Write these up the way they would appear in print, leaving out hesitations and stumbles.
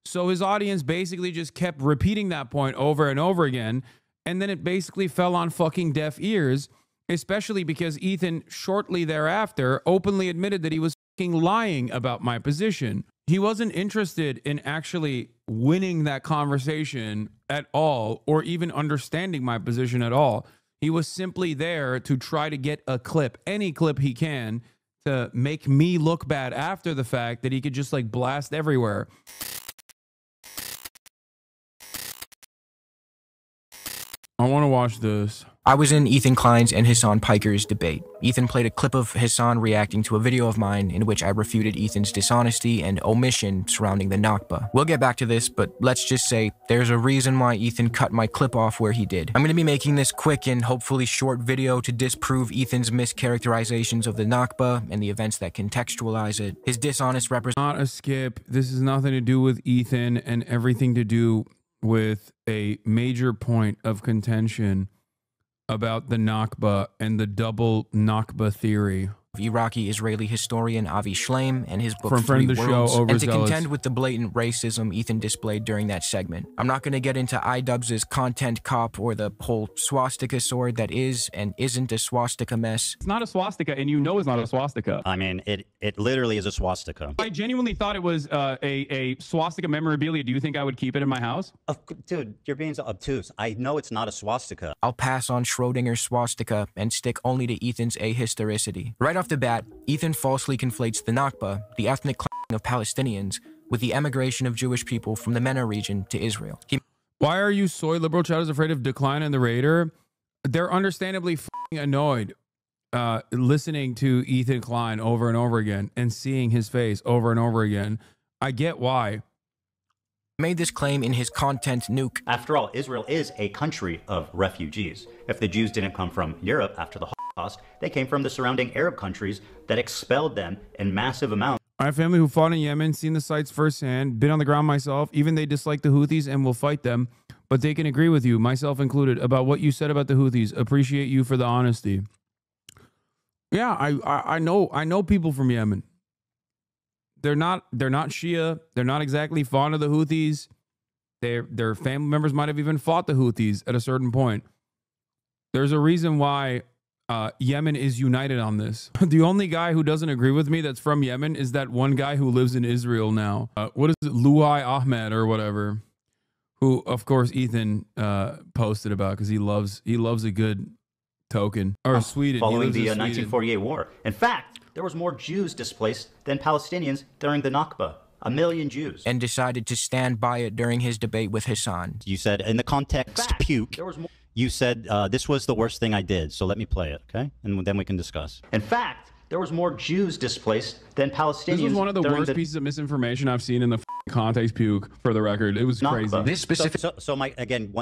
So his audience basically just kept repeating that point over and over again. And then it basically fell on fucking deaf ears, especially because Ethan shortly thereafter openly admitted that he was fucking lying about my position. He wasn't interested in actually winning that conversation at all, or even understanding my position at all. He was simply there to try to get a clip, any clip he can, to make me look bad after the fact that he could just like blast everywhere. I want to watch this. I was in Ethan Klein's and Hasan Piker's debate. Ethan played a clip of Hasan reacting to a video of mine in which I refuted Ethan's dishonesty and omission surrounding the Nakba. We'll get back to this, but let's just say there's a reason why Ethan cut my clip off where he did. I'm going to be making this quick and hopefully short video to disprove Ethan's mischaracterizations of the Nakba and the events that contextualize it. His dishonest representation. Not a skip. This has nothing to do with Ethan and everything to do with a major point of contention about the Nakba and the double Nakba theory. Iraqi-Israeli historian Avi Shleim and his book From friend of the show, and to Overzealots. contend with the blatant racism Ethan displayed during that segment. I'm not going to get into iDubbbz's content cop or the whole swastika sword that is and isn't a swastika mess. It's not a swastika, and you know it's not a swastika. I mean, it literally is a swastika. I genuinely thought it was a swastika memorabilia. Do you think I would keep it in my house? Dude, you're being so obtuse. I know it's not a swastika. I'll pass on Schrodinger's swastika and stick only to Ethan's ahistoricity. Right off the bat, Ethan falsely conflates the Nakba, the ethnic cleansing of Palestinians, with the emigration of Jewish people from the MENA region to Israel. Why are you soy liberal chatters afraid of Decline and the Raider? They're understandably f***ing annoyed listening to Ethan Klein over and over again and seeing his face over and over again. I get why. Made this claim in his content nuke. After all, Israel is a country of refugees. If the Jews didn't come from Europe after the Holocaust, they came from the surrounding Arab countries that expelled them in massive amounts. I have family who fought in Yemen, seen the sites firsthand, been on the ground myself. Even they dislike the Houthis and will fight them, but they can agree with you, myself included, about what you said about the Houthis. Appreciate you for the honesty. Yeah, I know people from Yemen. They're not Shia. They're not exactly fond of the Houthis. Their family members might have even fought the Houthis at a certain point. There's a reason why Yemen is united on this. The only guy who doesn't agree with me that's from Yemen is that one guy who lives in Israel now. What is it? Luai Ahmed or whatever, who of course Ethan posted about because he loves a good token. Or Sweden. Following the 1948 war. In fact, there was more Jews displaced than Palestinians during the Nakba. 1 million Jews. And decided to stand by it during his debate with Hasan. You said, in the context, puke. There was more. You said, this was the worst thing I did, so let me play it, okay? And then we can discuss. In fact, there was more Jews displaced than Palestinians. This was one of the worst pieces of misinformation I've seen in the context, puke, for the record. It was crazy. This specific... So Mike, again,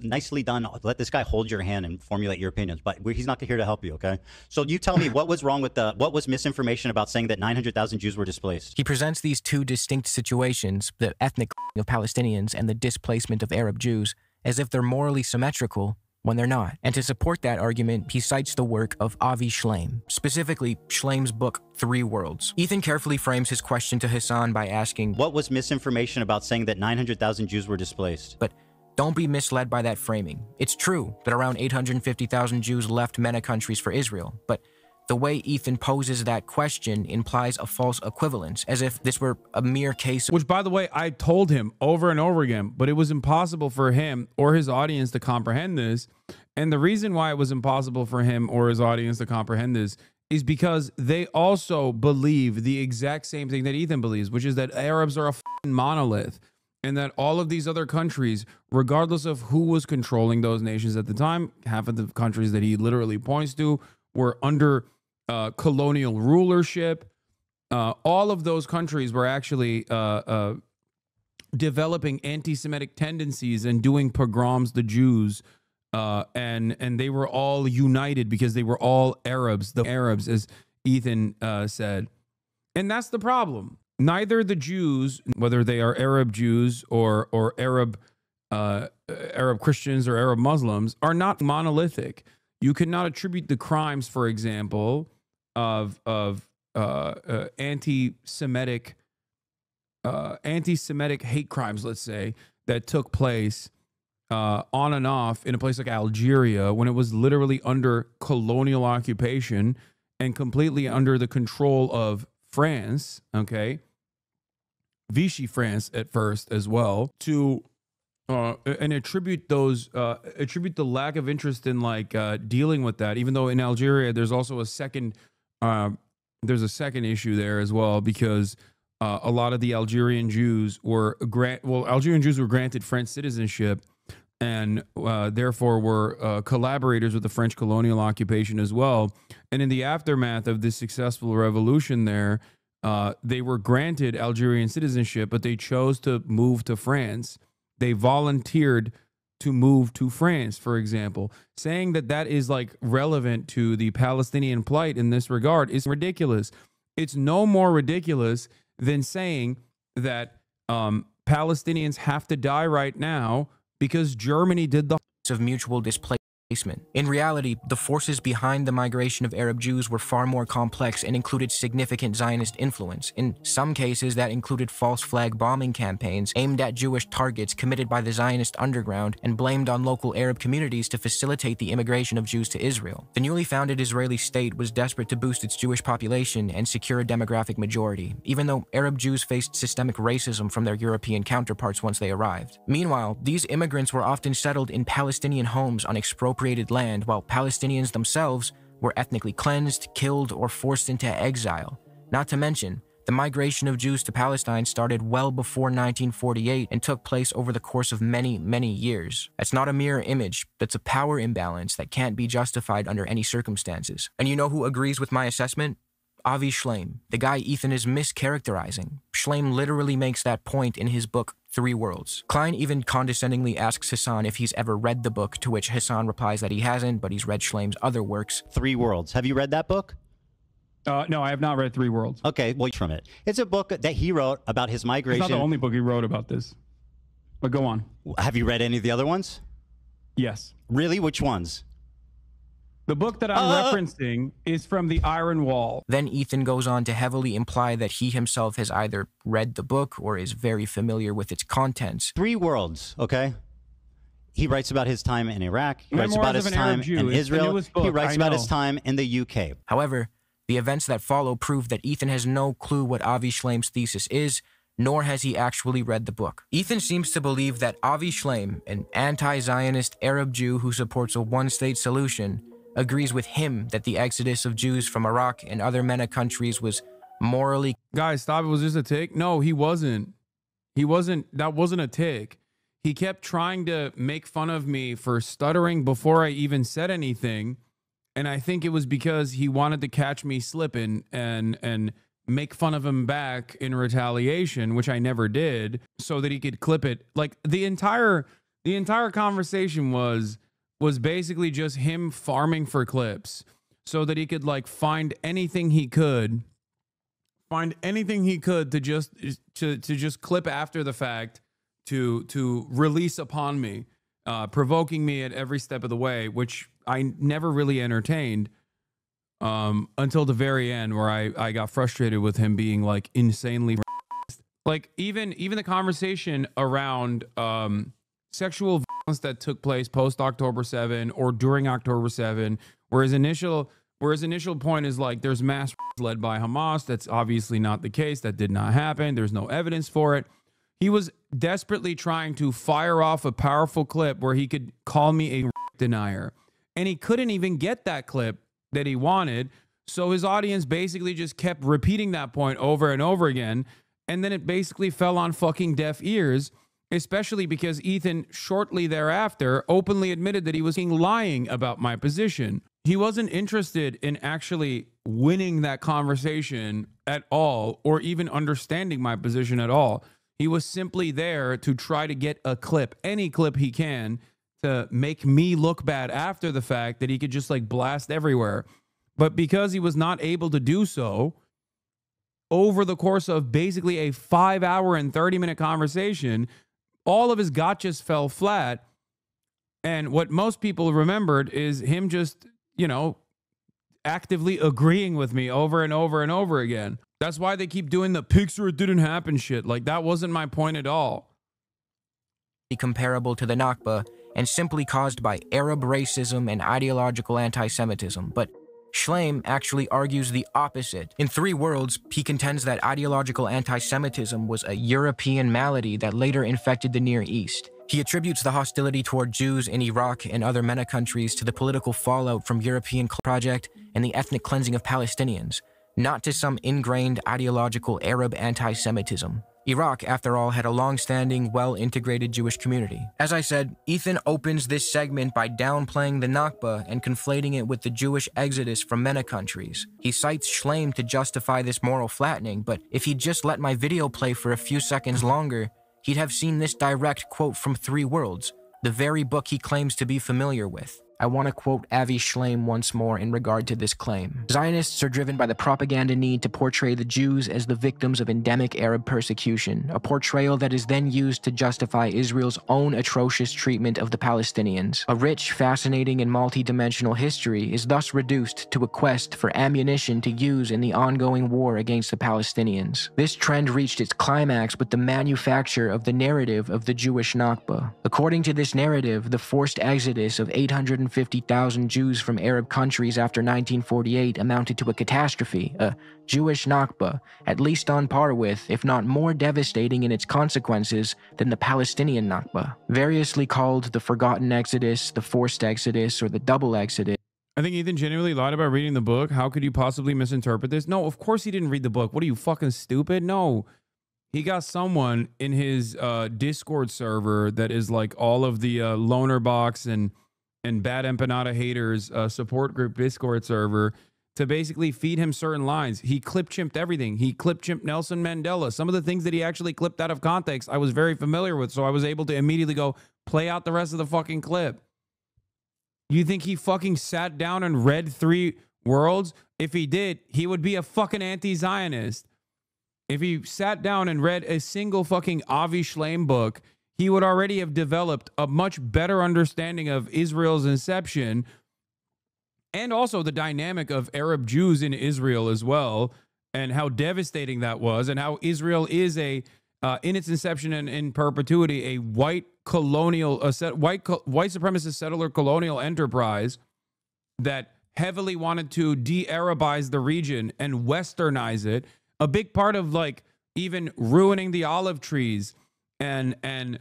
nicely done. Let this guy hold your hand and formulate your opinions, but he's not here to help you, okay? So you tell me what was wrong with what was misinformation about saying that 900,000 Jews were displaced? He presents these two distinct situations, the ethnic of Palestinians and the displacement of Arab Jews, as if they're morally symmetrical when they're not. And to support that argument, he cites the work of Avi Shleim, specifically Shleim's book, 3 Worlds. Ethan carefully frames his question to Hasan by asking, what was misinformation about saying that 900,000 Jews were displaced? But don't be misled by that framing. It's true that around 850,000 Jews left MENA countries for Israel, but the way Ethan poses that question implies a false equivalence, as if this were a mere case of... Which, by the way, I told him over and over again, but it was impossible for him or his audience to comprehend this. And the reason why it was impossible for him or his audience to comprehend this is because they also believe the exact same thing that Ethan believes, which is that Arabs are a f***ing monolith, and that all of these other countries, regardless of who was controlling those nations at the time, half of the countries that he literally points to were under colonial rulership. All of those countries were actually developing anti-Semitic tendencies and doing pogroms to Jews, and they were all united because they were all Arabs, the Arabs, as Ethan said. And that's the problem. Neither the Jews, whether they are Arab Jews or Arab Christians or Arab Muslims, are not monolithic. You cannot attribute the crimes, for example, of anti-Semitic anti-Semitic hate crimes, let's say, that took place on and off in a place like Algeria when it was literally under colonial occupation and completely under the control of France, okay? Vichy France at first as well, to and attribute the lack of interest in like dealing with that, even though in Algeria there's also a second issue there as well, because a lot of the Algerian Jews were granted French citizenship and therefore were collaborators with the French colonial occupation as well. And in the aftermath of this successful revolution there, they were granted Algerian citizenship, but they chose to move to France. They volunteered to move to France, for example. Saying that that is like relevant to the Palestinian plight in this regard is ridiculous. It's no more ridiculous than saying that Palestinians have to die right now because Germany did the of mutual displacement. In reality, the forces behind the migration of Arab Jews were far more complex and included significant Zionist influence. In some cases, that included false flag bombing campaigns aimed at Jewish targets committed by the Zionist underground and blamed on local Arab communities to facilitate the immigration of Jews to Israel. The newly founded Israeli state was desperate to boost its Jewish population and secure a demographic majority, even though Arab Jews faced systemic racism from their European counterparts once they arrived. Meanwhile, these immigrants were often settled in Palestinian homes on expropriated land, while Palestinians themselves were ethnically cleansed, killed, or forced into exile. Not to mention, the migration of Jews to Palestine started well before 1948 and took place over the course of many, many years. That's not a mirror image, that's a power imbalance that can't be justified under any circumstances. And you know who agrees with my assessment? Avi Shleim, the guy Ethan is mischaracterizing. Shleim literally makes that point in his book, 3 Worlds. Klein even condescendingly asks Hasan if he's ever read the book, to which Hasan replies that he hasn't, but he's read Shleim's other works. 3 Worlds. Have you read that book? No, I have not read 3 Worlds. Okay, well, from it. It's a book that he wrote about his migration. It's not the only book he wrote about this. But go on. Have you read any of the other ones? Yes. Really? Which ones? The book that I'm referencing is from the Iron Wall. Then Ethan goes on to heavily imply that he himself has either read the book or is very familiar with its contents. 3 Worlds, okay? He writes about his time in Iraq. He writes about his time in Israel. He writes about his time in the UK. However, the events that follow prove that Ethan has no clue what Avi Shleim's thesis is, nor has he actually read the book. Ethan seems to believe that Avi Shleim, an anti-Zionist Arab Jew who supports a one-state solution, agrees with him that the exodus of Jews from Iraq and other MENA countries was morally... Guys, stop. It was just a tick. No, he wasn't. That wasn't a tick. He kept trying to make fun of me for stuttering before I even said anything. And I think it was because he wanted to catch me slipping and make fun of him back in retaliation, which I never did, so that he could clip it. Like the entire conversation was basically just him farming for clips so that he could like find anything he could to just clip after the fact to release upon me, provoking me at every step of the way, which I never really entertained until the very end, where I got frustrated with him being like insanely like even the conversation around sexual violence that took place post October 7 or during October 7, where his initial point is like there's mass led by Hamas. That's obviously not the case. That did not happen. There's no evidence for it. He was desperately trying to fire off a powerful clip where he could call me a denier, and he couldn't even get that clip that he wanted. So his audience basically just kept repeating that point over and over again, and then it basically fell on fucking deaf ears. Especially because Ethan shortly thereafter openly admitted that he was lying about my position. He wasn't interested in actually winning that conversation at all, or even understanding my position at all. He was simply there to try to get a clip, any clip he can, to make me look bad after the fact that he could just like blast everywhere. But because he was not able to do so over the course of basically a 5-hour and 30-minute conversation, all of his gotchas fell flat. And what most people remembered is him just, actively agreeing with me over and over and over again. That's why they keep doing the picture it didn't happen shit. Like, that wasn't my point at all. Comparable to the Nakba and simply caused by Arab racism and ideological anti-Semitism, but Schleim actually argues the opposite. In Three Worlds, he contends that ideological anti-Semitism was a European malady that later infected the Near East. He attributes the hostility toward Jews in Iraq and other MENA countries to the political fallout from European project and the ethnic cleansing of Palestinians, not to some ingrained ideological Arab anti-Semitism. Iraq, after all, had a long-standing, well-integrated Jewish community. As I said, Ethan opens this segment by downplaying the Nakba and conflating it with the Jewish exodus from MENA countries. He cites Schleim to justify this moral flattening, but if he'd just let my video play for a few seconds longer, he'd have seen this direct quote from Three Worlds, the very book he claims to be familiar with. I want to quote Avi Schleim once more in regard to this claim. Zionists are driven by the propaganda need to portray the Jews as the victims of endemic Arab persecution, a portrayal that is then used to justify Israel's own atrocious treatment of the Palestinians. A rich, fascinating, and multi-dimensional history is thus reduced to a quest for ammunition to use in the ongoing war against the Palestinians. This trend reached its climax with the manufacture of the narrative of the Jewish Nakba. According to this narrative, the forced exodus of 850,000 Jews from Arab countries after 1948 amounted to a catastrophe, a Jewish Nakba, at least on par with, if not more devastating in its consequences, than the Palestinian Nakba. Variously called the Forgotten Exodus, the Forced Exodus, or the Double Exodus. I think Ethan genuinely lied about reading the book. How could you possibly misinterpret this? No, of course he didn't read the book. What are you, fucking stupid? No. He got someone in his Discord server that is like all of the loner box and Bad Empanada Haters support group Discord server to basically feed him certain lines. He clip-chimped everything. He clip-chimped Nelson Mandela. Some of the things that he actually clipped out of context I was very familiar with, so I was able to immediately go play out the rest of the fucking clip. You think he fucking sat down and read Three Worlds? If he did, he would be a fucking anti-Zionist. If he sat down and read a single fucking Avi Schleim book, he would already have developed a much better understanding of Israel's inception and also the dynamic of Arab Jews in Israel as well, and how devastating that was, and how Israel is in its inception and in perpetuity, a white colonial, white supremacist settler colonial enterprise that heavily wanted to de-Arabize the region and westernize it. A big part of like even ruining the olive trees and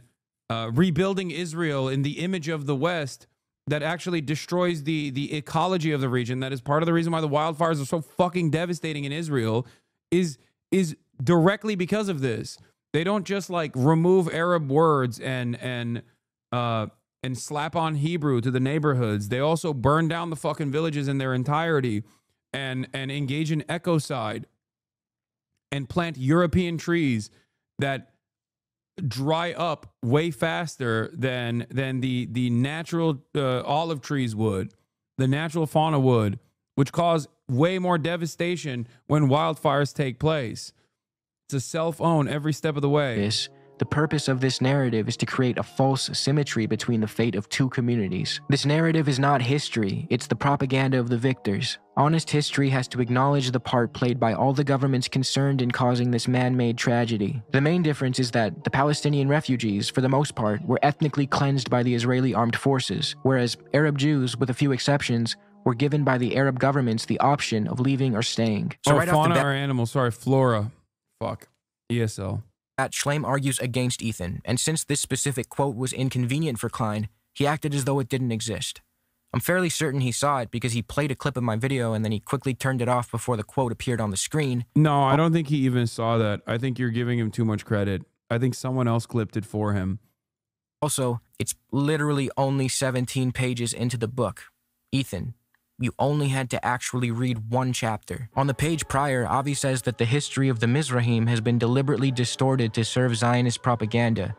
rebuilding Israel in the image of the West that actually destroys the ecology of the region. That is part of the reason why the wildfires are so fucking devastating in Israel is directly because of this. They don't just like remove Arab words and slap on Hebrew to the neighborhoods. They also burn down the fucking villages in their entirety and engage in ecocide and plant European trees that dry up way faster than the natural olive trees would, the natural fauna would, which cause way more devastation when wildfires take place. It's a self-own every step of the way. The purpose of this narrative is to create a false symmetry between the fate of two communities. This narrative is not history, it's the propaganda of the victors. Honest history has to acknowledge the part played by all the governments concerned in causing this man-made tragedy. The main difference is that the Palestinian refugees, for the most part, were ethnically cleansed by the Israeli armed forces, whereas Arab Jews, with a few exceptions, were given by the Arab governments the option of leaving or staying. So right fauna or animal? Sorry, flora. Fuck. ESL. Schleim argues against Ethan, and since this specific quote was inconvenient for Klein, he acted as though it didn't exist. I'm fairly certain he saw it because he played a clip of my video and then he quickly turned it off before the quote appeared on the screen. No, I don't think he even saw that. I think you're giving him too much credit. I think someone else clipped it for him. Also, it's literally only 17 pages into the book. Ethan, you only had to actually read one chapter. On the page prior, Avi says that the history of the Mizrahim has been deliberately distorted to serve Zionist propaganda,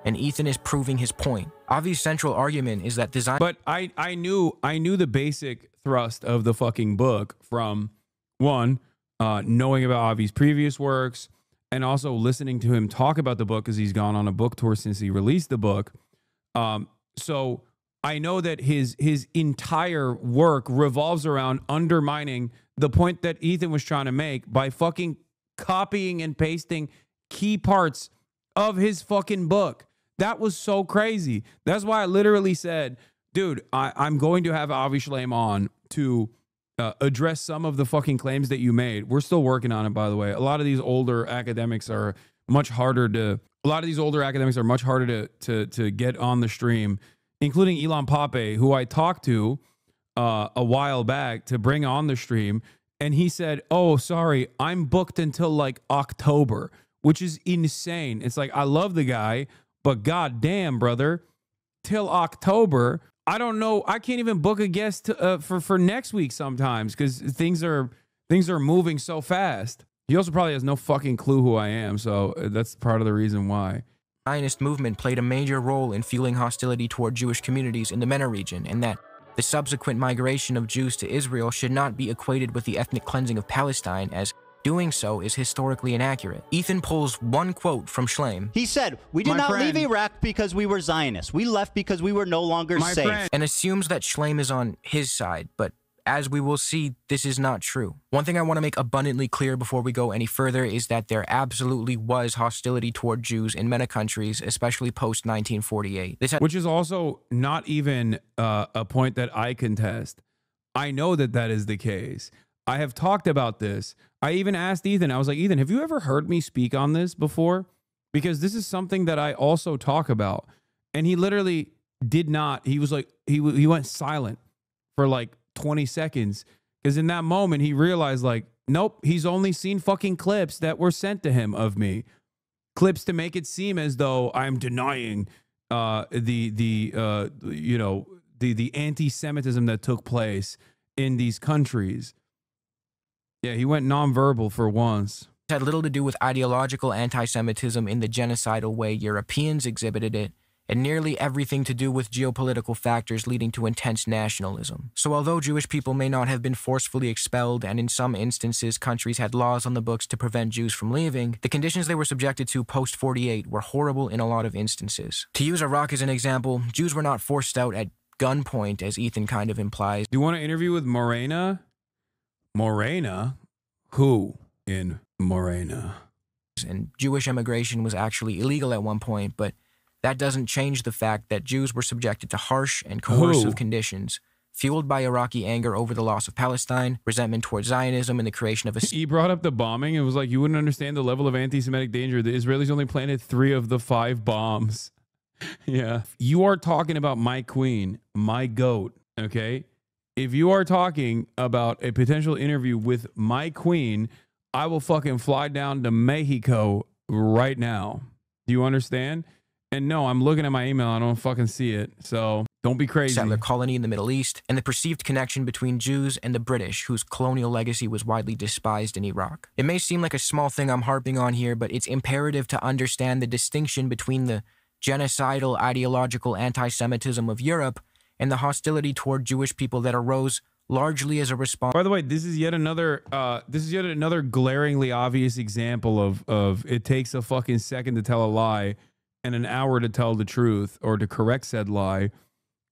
and Ethan is proving his point. Avi's central argument is that design. But I knew the basic thrust of the fucking book from one, knowing about Avi's previous works, and also listening to him talk about the book because he's gone on a book tour since he released the book. So I know that his entire work revolves around undermining the point that Ethan was trying to make by fucking copying and pasting key parts of his fucking book. That was so crazy. That's why I literally said, dude, I'm going to have Avi Shlaim on to address some of the fucking claims that you made. We're still working on it, by the way. A lot of these older academics are much harder to get on the stream, including Elon Pape, who I talked to a while back to bring on the stream. And he said, oh, sorry, I'm booked until like October, which is insane. It's like, I love the guy, but goddamn, brother, till October, I don't know. I can't even book a guest for next week sometimes because things are moving so fast. He also probably has no fucking clue who I am, so that's part of the reason why. The Zionist movement played a major role in fueling hostility toward Jewish communities in the MENA region, and that the subsequent migration of Jews to Israel should not be equated with the ethnic cleansing of Palestine, as doing so is historically inaccurate. Ethan pulls one quote from Shlaim. He said, we did not leave Iraq because we were Zionists. We left because we were no longer safe. And assumes that Shlaim is on his side, but as we will see, this is not true. One thing I want to make abundantly clear before we go any further is that there absolutely was hostility toward Jews in MENA countries, especially post-1948. Which is also not even a point that I contest. I know that that is the case. I have talked about this. I even asked Ethan, I was like, Ethan, have you ever heard me speak on this before? Because this is something that I also talk about. And he literally did not. He was like, he went silent for like 20 seconds. Because in that moment, he realized like, nope, he's only seen fucking clips that were sent to him of me. Clips to make it seem as though I'm denying the anti-Semitism that took place in these countries. Yeah, he went nonverbal for once. It had little to do with ideological anti-Semitism in the genocidal way Europeans exhibited it, and nearly everything to do with geopolitical factors leading to intense nationalism. So although Jewish people may not have been forcefully expelled, and in some instances countries had laws on the books to prevent Jews from leaving, the conditions they were subjected to post-48 were horrible in a lot of instances. To use Iraq as an example, Jews were not forced out at gunpoint, as Ethan kind of implies. Do you want to interview with Morena? Morena? Who in Morena? And Jewish immigration was actually illegal at one point, but that doesn't change the fact that Jews were subjected to harsh and coercive conditions, fueled by Iraqi anger over the loss of Palestine, resentment towards Zionism, and the creation of a... He brought up the bombing. It was like, you wouldn't understand the level of anti-Semitic danger. The Israelis only planted 3 of the 5 bombs. Yeah. You are talking about my queen, my goat, okay? If you are talking about a potential interview with my queen, I will fucking fly down to Mexico right now. Do you understand? And no, I'm looking at my email. I don't fucking see it. So don't be crazy. Settler colony in the Middle East, and the perceived connection between Jews and the British, whose colonial legacy was widely despised in Iraq. It may seem like a small thing I'm harping on here, but it's imperative to understand the distinction between the genocidal ideological anti-Semitism of Europe and the hostility toward Jewish people that arose largely as a response. By the way, this is yet another glaringly obvious example of it takes a fucking second to tell a lie and an hour to tell the truth or to correct said lie.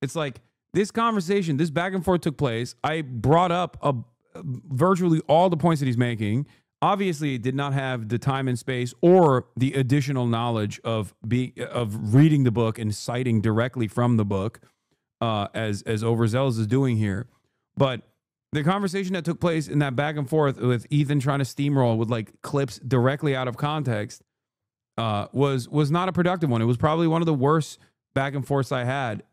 It's like this conversation, this back and forth took place. I brought up virtually all the points that he's making. Obviously, it did not have the time and space or the additional knowledge of reading the book and citing directly from the book, as overzealous is doing here. But the conversation that took place in that back and forth with Ethan trying to steamroll with like clips directly out of context was not a productive one. It was probably one of the worst back and forths I had,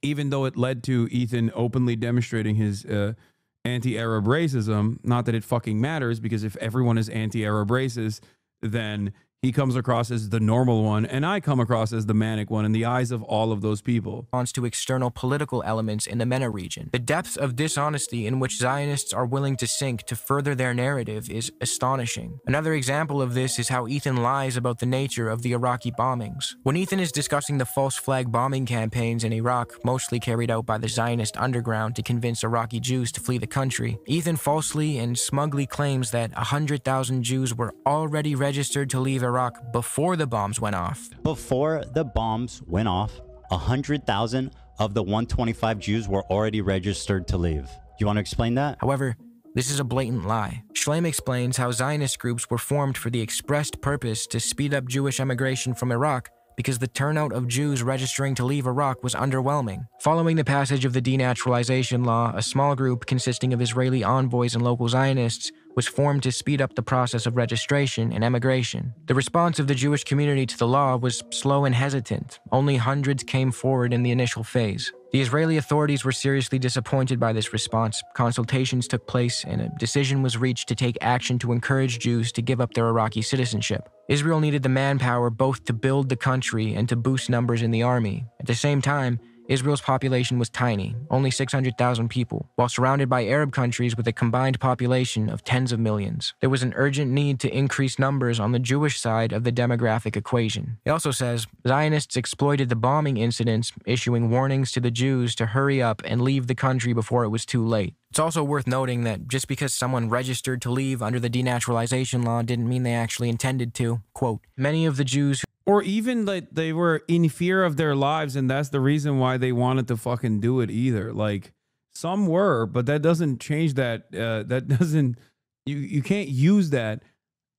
even though it led to Ethan openly demonstrating his anti-Arab racism. Not that it fucking matters, because if everyone is anti-Arab racist, then he comes across as the normal one, and I come across as the manic one in the eyes of all of those people. To external political elements in the MENA region. The depth of dishonesty in which Zionists are willing to sink to further their narrative is astonishing. Another example of this is how Ethan lies about the nature of the Iraqi bombings. When Ethan is discussing the false flag bombing campaigns in Iraq, mostly carried out by the Zionist underground to convince Iraqi Jews to flee the country, Ethan falsely and smugly claims that 100,000 Jews were already registered to leave Iraq before the bombs went off. Before the bombs went off, 100,000 of the 125 Jews were already registered to leave. You want to explain that? However, This is a blatant lie. Klein explains how Zionist groups were formed for the expressed purpose to speed up Jewish emigration from Iraq because the turnout of Jews registering to leave Iraq was underwhelming. Following the passage of the denaturalization law, a small group consisting of Israeli envoys and local Zionists was formed to speed up the process of registration and emigration. The response of the Jewish community to the law was slow and hesitant. Only hundreds came forward in the initial phase. The Israeli authorities were seriously disappointed by this response. Consultations took place, and a decision was reached to take action to encourage Jews to give up their Iraqi citizenship. Israel needed the manpower both to build the country and to boost numbers in the army. At the same time, Israel's population was tiny, only 600,000 people, while surrounded by Arab countries with a combined population of tens of millions. There was an urgent need to increase numbers on the Jewish side of the demographic equation. It also says, Zionists exploited the bombing incidents, issuing warnings to the Jews to hurry up and leave the country before it was too late. It's also worth noting that just because someone registered to leave under the denaturalization law didn't mean they actually intended to. Quote, many of the Jews or even that they were in fear of their lives, and that's the reason why they wanted to fucking do it either. Like, some were, but that doesn't change that. That doesn't, you can't use that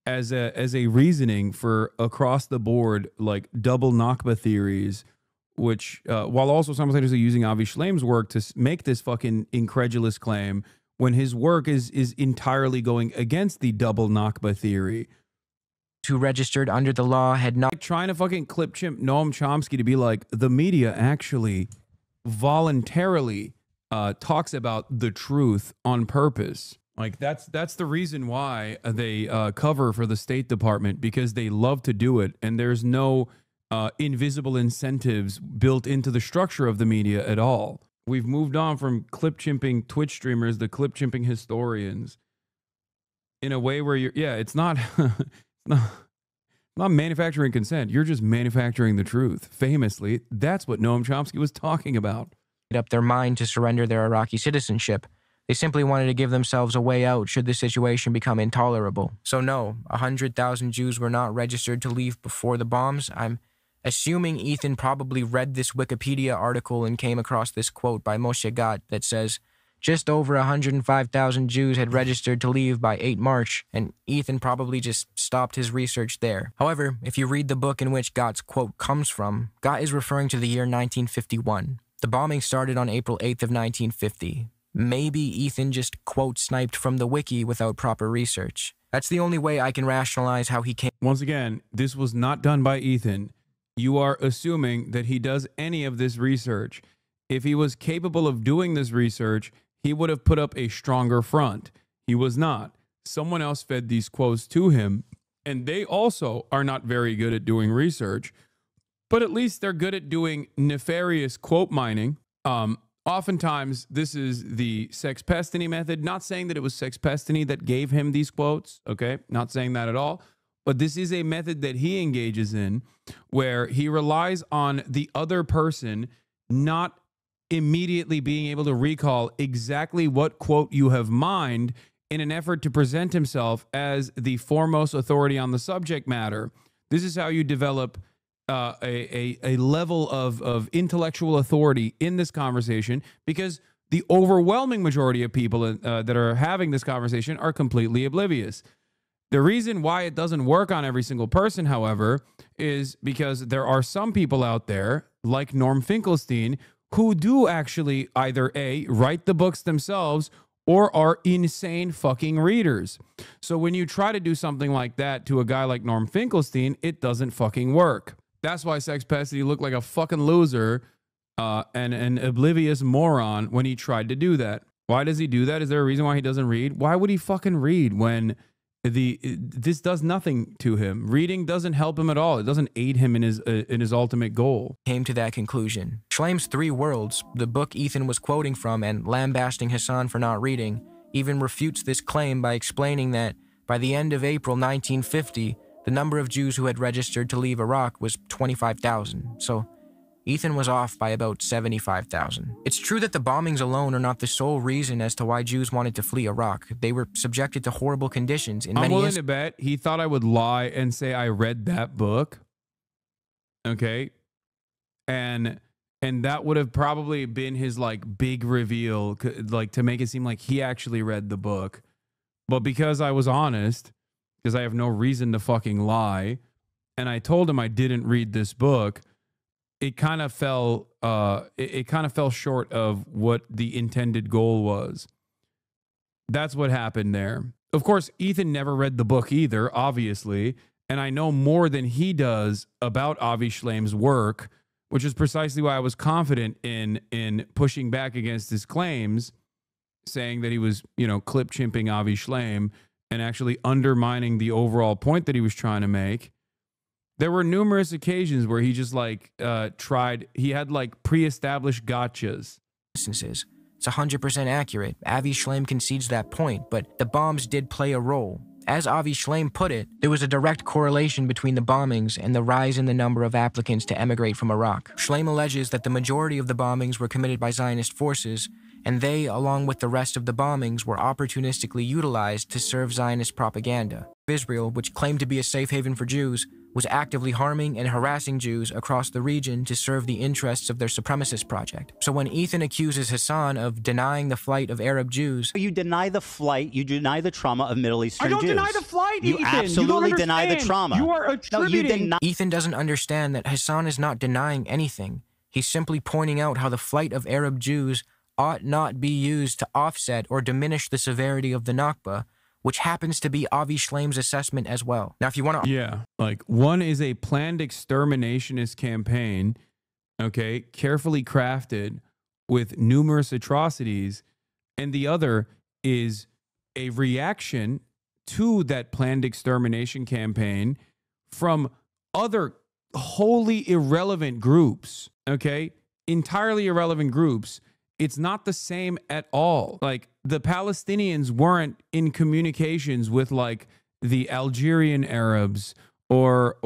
as a reasoning for across the board, like, double Nakba theories, which, while also simultaneously using Avi Shleim's work to make this fucking incredulous claim, when his work is entirely going against the double Nakba theory. who registered under the law had not Trying to fucking clip chimp Noam Chomsky to be like, the media actually voluntarily talks about the truth on purpose. Like, that's the reason why they cover for the State Department, because they love to do it, and there's no invisible incentives built into the structure of the media at all. We've moved on from clip chimping Twitch streamers to clip chimping historians in a way where it's not not manufacturing consent. You're just manufacturing the truth. Famously, that's what Noam Chomsky was talking about. made up their mind to surrender their Iraqi citizenship. They simply wanted to give themselves a way out should the situation become intolerable. So no, 100,000 Jews were not registered to leave before the bombs. I'm assuming Ethan probably read this Wikipedia article and came across this quote by Moshe Gat that says, just over 105,000 Jews had registered to leave by 8 March, and Ethan probably just stopped his research there. However, if you read the book in which Gat's quote comes from, Gat is referring to the year 1951. The bombing started on April 8th of 1950. Maybe Ethan just quote sniped from the wiki without proper research. That's the only way I can rationalize how he came. Once again, this was not done by Ethan. You are assuming that he does any of this research. If he was capable of doing this research, he would have put up a stronger front. He was not. Someone else fed these quotes to him, and they also are not very good at doing research, but at least they're good at doing nefarious quote mining. Oftentimes, this is the Sexpestany method. Not saying that it was Sexpestany that gave him these quotes, okay? Not saying that at all. But this is a method that he engages in where he relies on the other person not immediately being able to recall exactly what quote you have mined in an effort to present himself as the foremost authority on the subject matter. This is how you develop a level of intellectual authority in this conversation, because the overwhelming majority of people that are having this conversation are completely oblivious. The reason why it doesn't work on every single person, however, is because there are some people out there, like Norm Finkelstein, who do actually either A, write the books themselves, or are insane fucking readers. So when you try to do something like that to a guy like Norm Finkelstein, it doesn't fucking work. That's why Sexpestany looked like a fucking loser and an oblivious moron when he tried to do that. Why does he do that? Is there a reason why he doesn't read? Why would he fucking read when this does nothing to him? Reading doesn't help him at all. It doesn't aid him in his ultimate goal. Came to that conclusion. Schleim's 3 Worlds, the book Ethan was quoting from and lambasting Hasan for not reading, even refutes this claim by explaining that by the end of April 1950, the number of Jews who had registered to leave Iraq was 25,000. So Ethan was off by about 75,000. It's true that the bombings alone are not the sole reason as to why Jews wanted to flee Iraq. They were subjected to horrible conditions in many I'm willing to bet he thought I would lie and say I read that book. Okay? And And that would have probably been his like big reveal, like to make it seem like he actually read the book. But because I was honest, because I have no reason to fucking lie, and I told him I didn't read this book, it kind of fell it kind of fell short of what the intended goal was. That's what happened there. Of course, Ethan never read the book either, obviously, and I know more than he does about Avi Shlaim's work, which is precisely why I was confident in pushing back against his claims, saying that he was, you know, clip chimping Avi Shlaim and actually undermining the overall point that he was trying to make. There were numerous occasions where he just like he had like pre-established gotchas. Instances. It's 100% accurate. Avi Shlaim concedes that point, but the bombs did play a role. As Avi Shlaim put it, there was a direct correlation between the bombings and the rise in the number of applicants to emigrate from Iraq. Shlaim alleges that the majority of the bombings were committed by Zionist forces, and they, along with the rest of the bombings, were opportunistically utilized to serve Zionist propaganda. Israel, which claimed to be a safe haven for Jews, was actively harming and harassing Jews across the region to serve the interests of their supremacist project. So when Ethan accuses Hasan of denying the flight of Arab Jews... You deny the flight, you deny the trauma of Middle Eastern Jews. I don't deny the flight, You Ethan. absolutely You don't deny the trauma. You are attributing... Ethan doesn't understand that Hasan is not denying anything. He's simply pointing out how the flight of Arab Jews ought not be used to offset or diminish the severity of the Nakba, which happens to be Avi Shlaim's assessment as well. Now, if you want to... Yeah, like one is a planned exterminationist campaign, okay, carefully crafted with numerous atrocities, and the other is a reaction to that planned extermination campaign from other wholly irrelevant groups, okay, entirely irrelevant groups. It's not the same at all. Like the Palestinians weren't in communications with like the Algerian Arabs or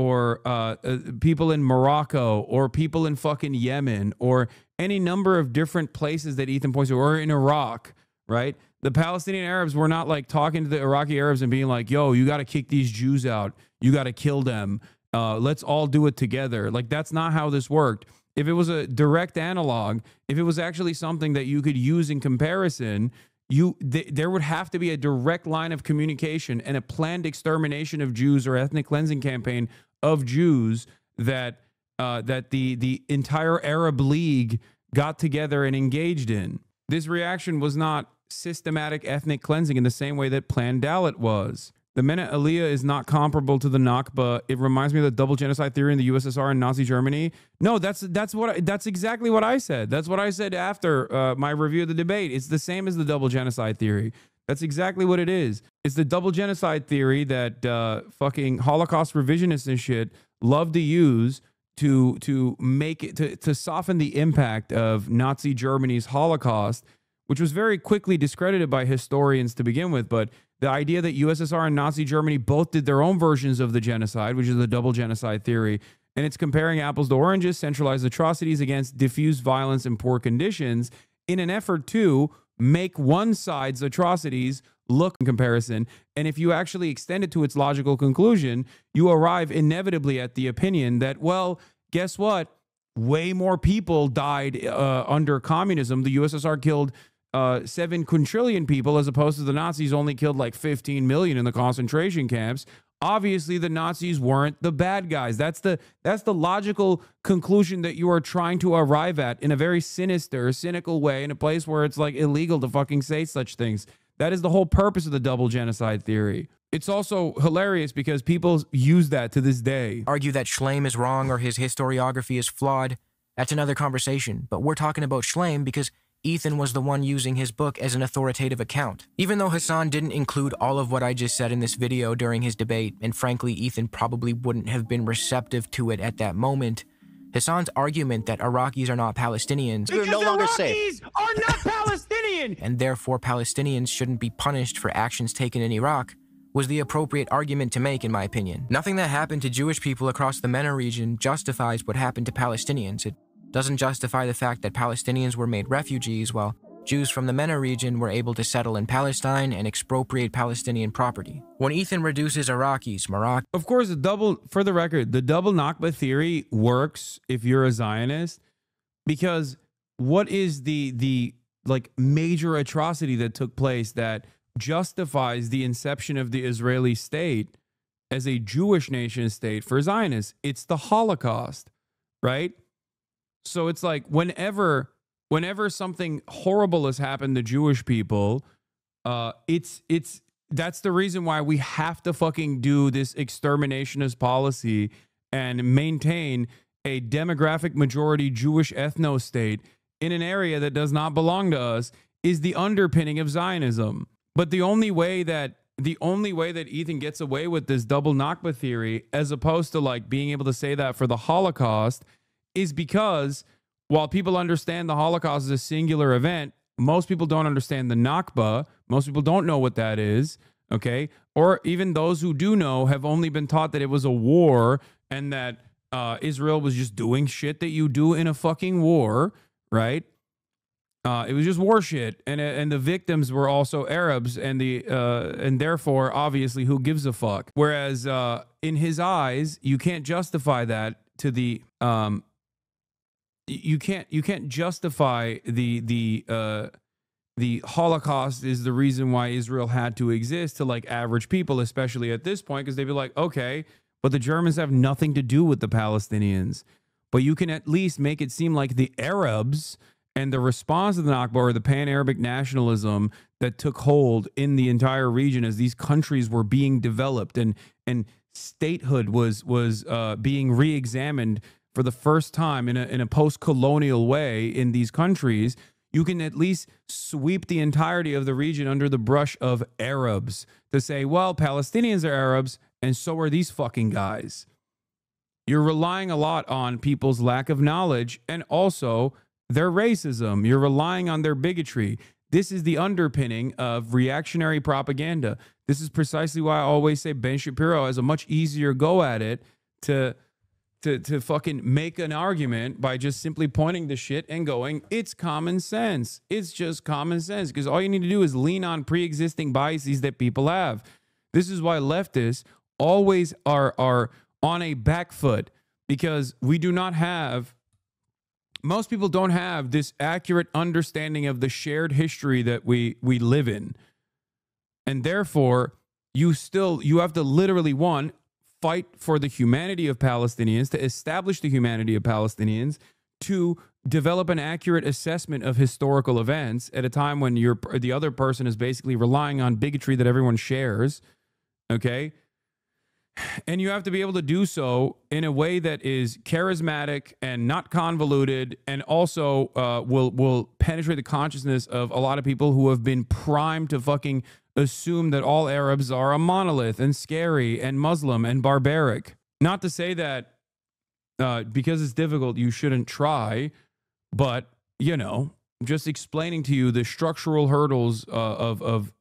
people in Morocco or people in fucking Yemen or any number of different places that Ethan points to, or in Iraq, right? The Palestinian Arabs were not like talking to the Iraqi Arabs and being like, yo, you got to kick these Jews out. You got to kill them. Let's all do it together. Like that's not how this worked. If it was a direct analog, if it was actually something that you could use in comparison, there would have to be a direct line of communication and a planned extermination of Jews or ethnic cleansing campaign of Jews that the entire Arab League got together and engaged in. This reaction was not systematic ethnic cleansing in the same way that Planned Dalit was. The Mena Aliyah is not comparable to the Nakba. It reminds me of the double genocide theory in the USSR and Nazi Germany. No, that's exactly what I said. That's what I said after my review of the debate. It's the same as the double genocide theory. That's exactly what it is. It's the double genocide theory that fucking Holocaust revisionists and shit love to use to make it to soften the impact of Nazi Germany's Holocaust, which was very quickly discredited by historians to begin with. But the idea that USSR and Nazi Germany both did their own versions of the genocide, which is the double genocide theory, and it's comparing apples to oranges, centralized atrocities against diffuse violence and poor conditions in an effort to make one side's atrocities look in comparison. And if you actually extend it to its logical conclusion, you arrive inevitably at the opinion that, well, guess what? Way more people died under communism. The USSR killed 7 quintillion people, as opposed to the Nazis only killed like 15 million in the concentration camps. Obviously, the Nazis weren't the bad guys. That's the logical conclusion that you are trying to arrive at in a very sinister, cynical way, in a place where it's like illegal to fucking say such things. That is the whole purpose of the double genocide theory. It's also hilarious because people use that to this day. Argue that Shlaim is wrong or his historiography is flawed. That's another conversation. But we're talking about Shlaim because Ethan was the one using his book as an authoritative account. Even though Hasan didn't include all of what I just said in this video during his debate, and frankly, Ethan probably wouldn't have been receptive to it at that moment, Hasan's argument that Iraqis are not Palestinians You're no longer safe. Iraqis are not Palestinian! and therefore Palestinians shouldn't be punished for actions taken in Iraq was the appropriate argument to make, in my opinion. Nothing that happened to Jewish people across the MENA region justifies what happened to Palestinians. It doesn't justify the fact that Palestinians were made refugees while Jews from the MENA region were able to settle in Palestine and expropriate Palestinian property. When Ethan reduces Iraqis, Morocco... Of course, for the record, the double Nakba theory works if you're a Zionist, Because what is the like major atrocity that took place that justifies the inception of the Israeli state as a Jewish nation state for Zionists? It's the Holocaust, right? So it's like whenever something horrible has happened to Jewish people, that's the reason why we have to fucking do this exterminationist policy and maintain a demographic majority Jewish ethno state in an area that does not belong to us is the underpinning of Zionism. But the only way that Ethan gets away with this double Nakba theory, as opposed to like being able to say that for the Holocaust, is because while people understand the Holocaust is a singular event, most people don't understand the Nakba. Most people don't know what that is, okay? Or even those who do know have only been taught that it was a war and that Israel was just doing shit that you do in a fucking war, right? It was just war shit, and the victims were also Arabs, and therefore, obviously, who gives a fuck? Whereas in his eyes, you can't justify that to the you can't justify the Holocaust is the reason why Israel had to exist to like average people, especially at this point, because they'd be like, okay, but the Germans have nothing to do with the Palestinians. But you can at least make it seem like the Arabs and the response to the Nakba, or the pan-Arabic nationalism that took hold in the entire region as these countries were being developed and statehood was being re-examined for the first time in a post-colonial way in these countries, you can at least sweep the entirety of the region under the brush of Arabs to say, well, Palestinians are Arabs and so are these fucking guys. You're relying a lot on people's lack of knowledge and also their racism. You're relying on their bigotry. This is the underpinning of reactionary propaganda. This is precisely why I always say Ben Shapiro has a much easier go at it to fucking make an argument by just simply pointing the shit and going, it's common sense. It's just common sense, because all you need to do is lean on pre-existing biases that people have. This is why leftists always are on a back foot, because we do not have, most people don't have this accurate understanding of the shared history that we live in. And therefore, you have to literally, one, fight for the humanity of Palestinians, to establish the humanity of Palestinians, to develop an accurate assessment of historical events at a time when the other person is basically relying on bigotry that everyone shares, okay? And you have to be able to do so in a way that is charismatic and not convoluted, and also will penetrate the consciousness of a lot of people who have been primed to fucking assume that all Arabs are a monolith and scary and Muslim and barbaric. Not to say that because it's difficult, you shouldn't try, but, you know, just explaining to you the structural hurdles of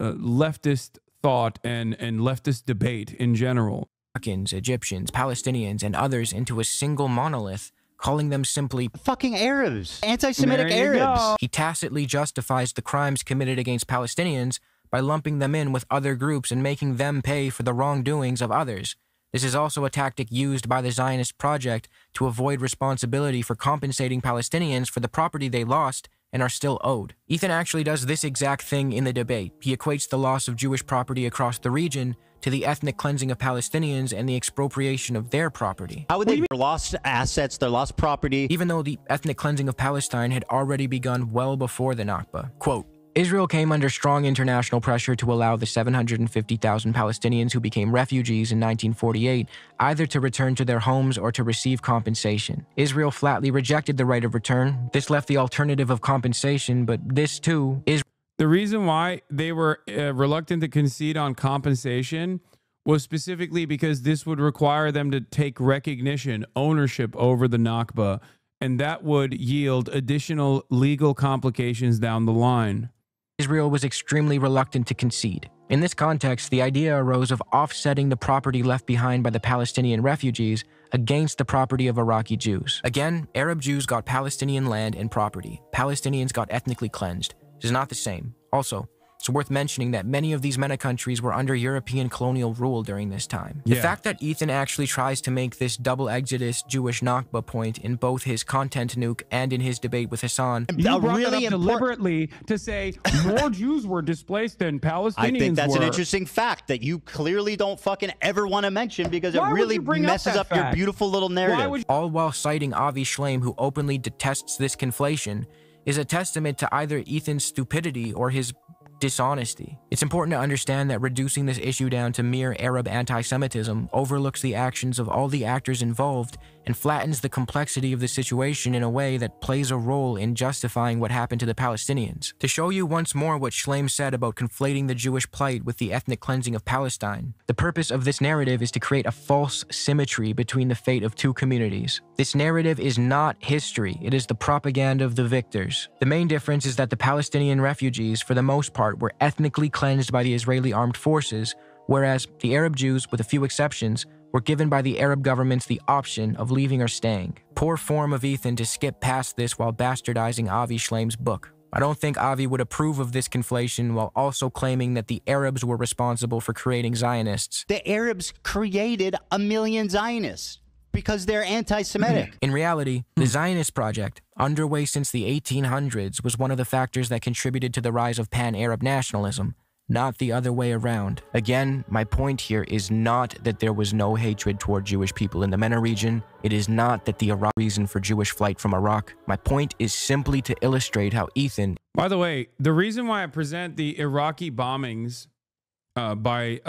leftist thought and leftist debate in general. Americans, Egyptians, Palestinians, and others into a single monolith, calling them simply fucking Arabs, anti-Semitic There you Arabs. go. He tacitly justifies the crimes committed against Palestinians by lumping them in with other groups and making them pay for the wrongdoings of others. This is also a tactic used by the Zionist project to avoid responsibility for compensating Palestinians for the property they lost and are still owed. Ethan actually does this exact thing in the debate. He equates the loss of Jewish property across the region to the ethnic cleansing of Palestinians and the expropriation of their property. How would they lost assets, their lost property? Even though the ethnic cleansing of Palestine had already begun well before the Nakba. Quote, Israel came under strong international pressure to allow the 750,000 Palestinians who became refugees in 1948 either to return to their homes or to receive compensation. Israel flatly rejected the right of return. This left the alternative of compensation, but this too is... The reason why they were reluctant to concede on compensation was specifically because this would require them to take recognition, ownership over the Nakba, and that would yield additional legal complications down the line. Israel was extremely reluctant to concede. In this context, the idea arose of offsetting the property left behind by the Palestinian refugees against the property of Iraqi Jews. Again, Arab Jews got Palestinian land and property. Palestinians got ethnically cleansed. This is not the same. Also, It's worth mentioning that many of these MENA countries were under European colonial rule during this time. The fact that Ethan actually tries to make this double exodus Jewish Nakba point in both his content nuke and in his debate with Hasan. You brought that up deliberately to say more Jews were displaced than Palestinians I think that's were. an interesting fact that you clearly don't fucking ever want to mention because it really messes up your beautiful little narrative. All while citing Avi Shlaim, who openly detests this conflation, is a testament to either Ethan's stupidity or his dishonesty. It's important to understand that reducing this issue down to mere Arab anti-Semitism overlooks the actions of all the actors involved and flattens the complexity of the situation in a way that plays a role in justifying what happened to the Palestinians. To show you once more what Shlaim said about conflating the Jewish plight with the ethnic cleansing of Palestine, the purpose of this narrative is to create a false symmetry between the fate of two communities. This narrative is not history, it is the propaganda of the victors. The main difference is that the Palestinian refugees, for the most part, were ethnically cleansed by the Israeli armed forces, whereas the Arab Jews, with a few exceptions, were given by the Arab governments the option of leaving or staying. Poor form of Ethan to skip past this while bastardizing Avi Shlaim's book. I don't think Avi would approve of this conflation while also claiming that the Arabs were responsible for creating Zionists. The Arabs created a million Zionists because they're anti-Semitic. In reality, the Zionist project, underway since the 1800s, was one of the factors that contributed to the rise of pan-Arab nationalism, not the other way around. Again, my point here is not that there was no hatred toward Jewish people in the MENA region. It is not that the Iraq reason for Jewish flight from Iraq. My point is simply to illustrate how Ethan... By the way, the reason why I present the Iraqi bombings by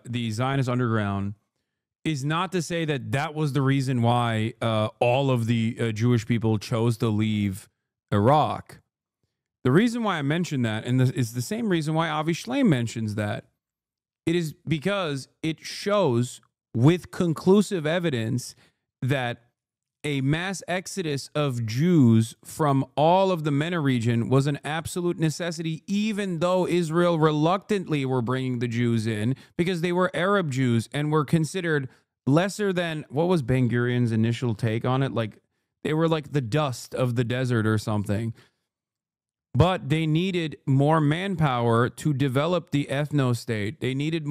the Zionist underground is not to say that that was the reason why all of the Jewish people chose to leave Iraq. The reason why I mention that, and is the same reason why Avi Shlaim mentions that, it is because it shows with conclusive evidence that a mass exodus of Jews from all of the MENA region was an absolute necessity, even though Israel reluctantly were bringing the Jews in because they were Arab Jews and were considered lesser than, what was Ben Gurion's initial take on it? Like, they were like the dust of the desert or something. But they needed more manpower to develop the ethno-state. They needed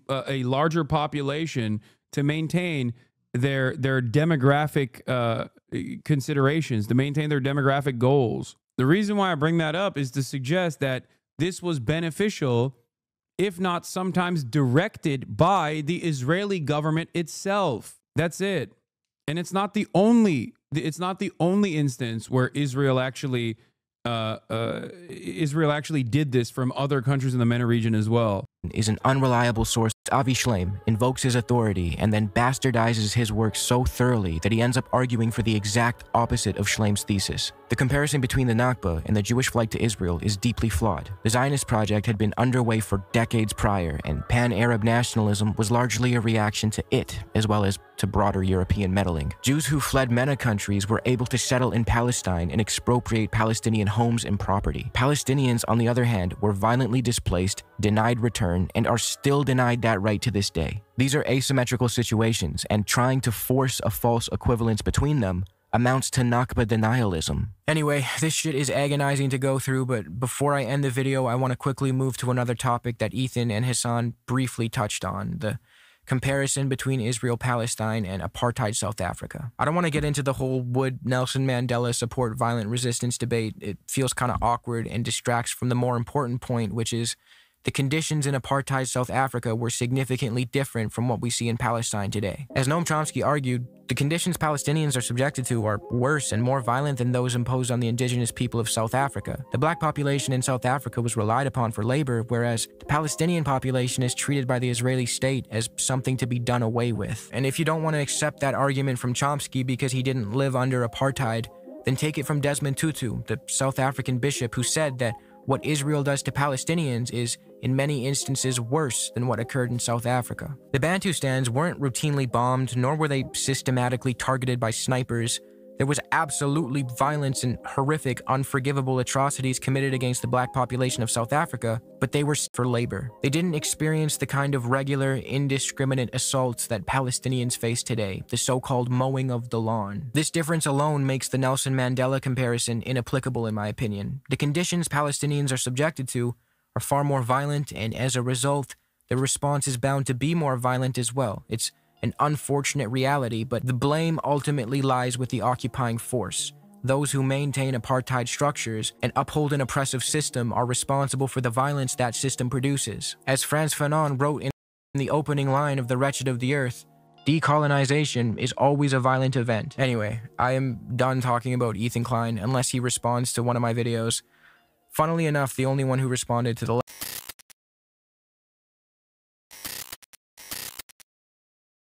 a larger population to maintain their demographic considerations, to maintain their demographic goals. The reason why I bring that up is to suggest that this was beneficial, if not sometimes directed by the Israeli government itself. That's it. And it's not the only instance where Israel actually did this from other countries in the MENA region as well. Is an unreliable source. Avi Shlaim invokes his authority and then bastardizes his work so thoroughly that he ends up arguing for the exact opposite of Shlaim's thesis. The comparison between the Nakba and the Jewish flight to Israel is deeply flawed. The Zionist project had been underway for decades prior, and pan-Arab nationalism was largely a reaction to it, as well as to broader European meddling. Jews who fled MENA countries were able to settle in Palestine and expropriate Palestinian homes and property. Palestinians, on the other hand, were violently displaced, denied return, and are still denied that right to this day. These are asymmetrical situations, and trying to force a false equivalence between them amounts to Nakba denialism. Anyway, this shit is agonizing to go through, but before I end the video, I want to quickly move to another topic that Ethan and Hasan briefly touched on, the comparison between Israel-Palestine and apartheid South Africa. I don't want to get into the whole would Nelson Mandela support violent resistance debate. It feels kind of awkward and distracts from the more important point, which is the conditions in apartheid South Africa were significantly different from what we see in Palestine today. As Noam Chomsky argued, the conditions Palestinians are subjected to are worse and more violent than those imposed on the indigenous people of South Africa. The black population in South Africa was relied upon for labor, whereas the Palestinian population is treated by the Israeli state as something to be done away with. And if you don't want to accept that argument from Chomsky because he didn't live under apartheid, then take it from Desmond Tutu, the South African bishop who said that what Israel does to Palestinians is, in many instances, worse than what occurred in South Africa. The Bantustans weren't routinely bombed, nor were they systematically targeted by snipers. There was absolutely violence and horrific, unforgivable atrocities committed against the black population of South Africa, but they were for labor. They didn't experience the kind of regular, indiscriminate assaults that Palestinians face today, the so-called mowing of the lawn. This difference alone makes the Nelson Mandela comparison inapplicable in my opinion. The conditions Palestinians are subjected to are far more violent, and as a result, the response is bound to be more violent as well. It's an unfortunate reality, but the blame ultimately lies with the occupying force. Those who maintain apartheid structures and uphold an oppressive system are responsible for the violence that system produces. As Frantz Fanon wrote in the opening line of The Wretched of the Earth, decolonization is always a violent event. Anyway, I am done talking about Ethan Klein unless he responds to one of my videos. Funnily enough, the only one who responded to the